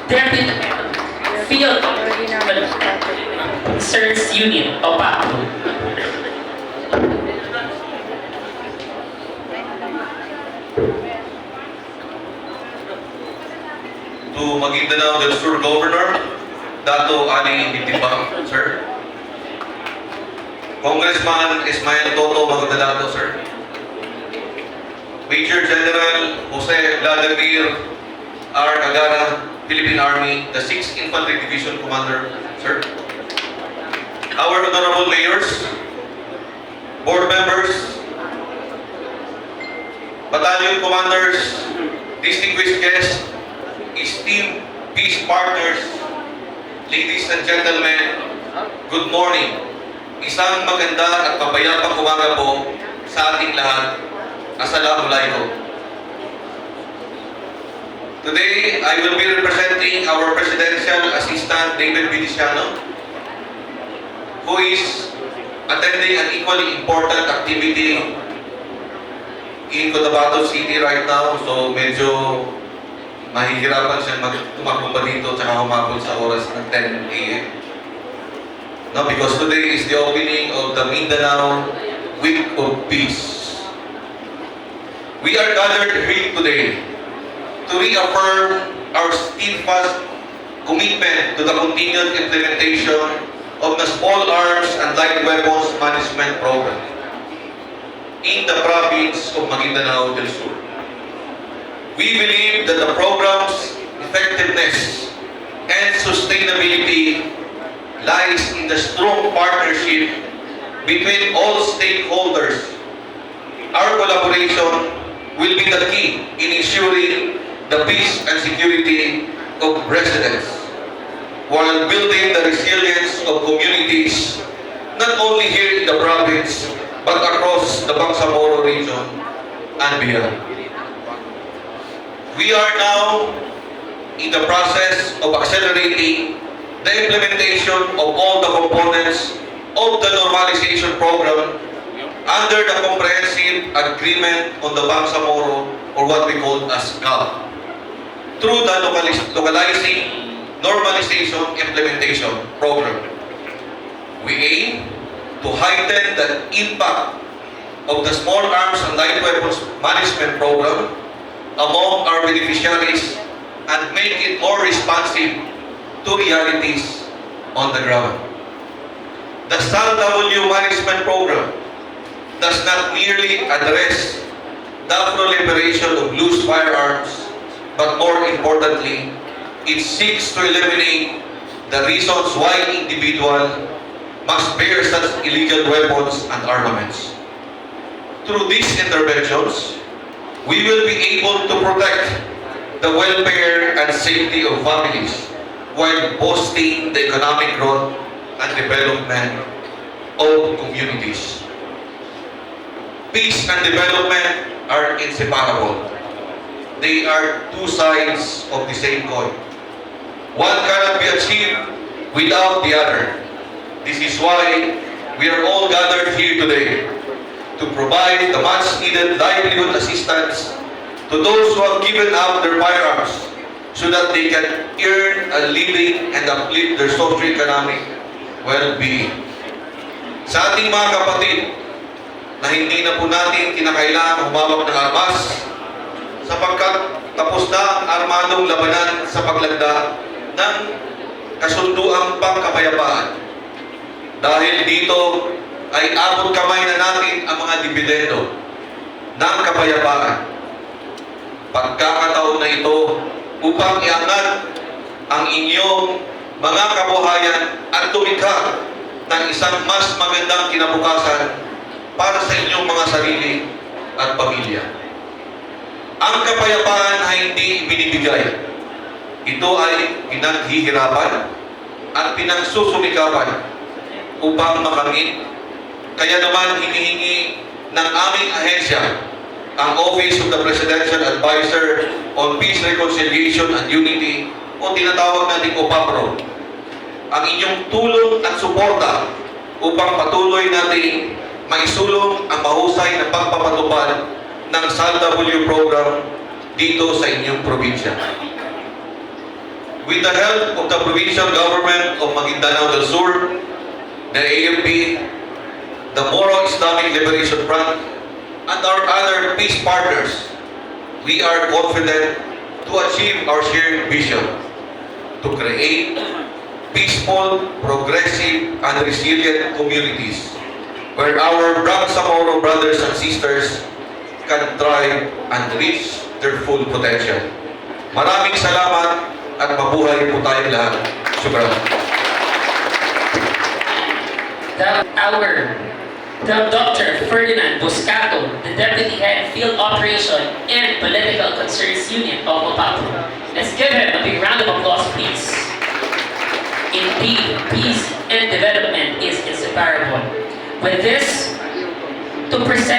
Deputy Field Sirs Unit, OPA. To Maguindanao del Sur Governor, Dato Ali Bitibang, sir. Congressman Ismael Toto Magdalato, sir. Major General Jose Vladimir R. Agara, Philippine Army, the 6th Infantry Division Commander, sir. Our honorable mayors, board members, battalion commanders, distinguished guests, esteemed peace partners, ladies and gentlemen, good morning. Isang maganda at mapayapang umaga po sa ating lahat. Assalamualaikum. Today, I will be representing our Presidential Assistant David Viniciano, who is attending an equally important activity in Cotabato City right now. So medyo mahihirapan siya tumakbo pa dito tsaka humabol sa oras ng 10 a.m. No, because today is the opening of the Mindanao Week of Peace. We are gathered here today to reaffirm our steadfast commitment to the continued implementation of the Small Arms and Light Weapons Management Program in the province of Maguindanao del Sur. We believe that the program's effectiveness and sustainability lies in the strong partnership between all stakeholders. Our collaboration will be the key in ensuring the peace and security of residents while building the resilience of communities not only here in the province but across the Bangsamoro region and beyond. We are now in the process of accelerating the implementation of all the components of the normalization program under the Comprehensive Agreement on the Bangsamoro, or what we call as CAP, through the Localizing Normalization Implementation Program. We aim to heighten the impact of the Small Arms and Light Weapons Management Program among our beneficiaries and make it more responsive to realities on the ground. The SALW Management Program does not merely address the proliferation of loose firearms, but more importantly, it seeks to eliminate the reasons why individuals must bear such illegal weapons and armaments. Through these interventions, we will be able to protect the welfare and safety of families while boosting the economic growth and development of communities. Peace and development are inseparable. They are two sides of the same coin. One cannot be achieved without the other. This is why we are all gathered here today to provide the much-needed livelihood assistance to those who have given up their firearms so that they can earn a living and uplift their socio-economic well-being. Sa ating mga kapatid na hindi na po natin kinakailangan humawak ng armas sapagkat tapos na ang armadong labanan sa paglagda ng kasunduang pangkapayapaan. Dahil dito ay abot kamay na natin ang mga dibidendo ng kapayapaan. Pagkakataon na ito upang iangat ang inyong mga kabuhayan at tumikha ng isang mas magandang kinabukasan para sa inyong mga sarili at pamilya. Ang kapayapaan ay hindi binibigay. Ito ay pinaghihirapan at pinagsusumikapan upang makamit. Kaya naman hinihingi ng aming ahensya, ang Office of the Presidential Advisor on Peace, Reconciliation and Unity, o tinatawag natin OPAPRO, ang inyong tulong at suporta upang patuloy natin maisulong ang mahusay na pagpapatupad ng SALW program dito sa inyong probinsya. with the help of the provincial government of Maguindanao del Sur, the AFP, the Moro Islamic Liberation Front, and our other peace partners, we are confident to achieve our shared vision to create peaceful, progressive, and resilient communities where our Bangsamoro brothers and sisters can thrive and reach their full potential. Maraming salamat at mabuhay po tayong lahat. Shukran. Dr. Ferdinand Buscato, the Deputy Head Field Operation and Political Concerns Union of Mapapu. Let's give him a big round of applause, please. Indeed, peace and development is inseparable. With this, to present